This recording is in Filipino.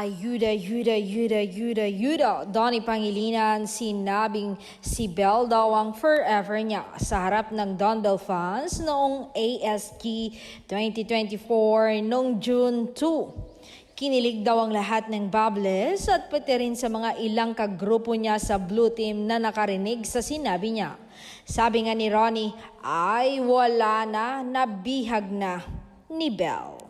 Ayuda. Donnie Pangilinan, sinabing si Belle daw ang forever niya sa harap ng Don Bell fans noong ASG 2024 noong June 2. Kinilig daw ang lahat ng Bubbles at pati rin sa mga ilang kagrupo niya sa Blue Team na nakarinig sa sinabi niya. Sabi nga ni Ronnie ay wala na, nabihag na ni Belle.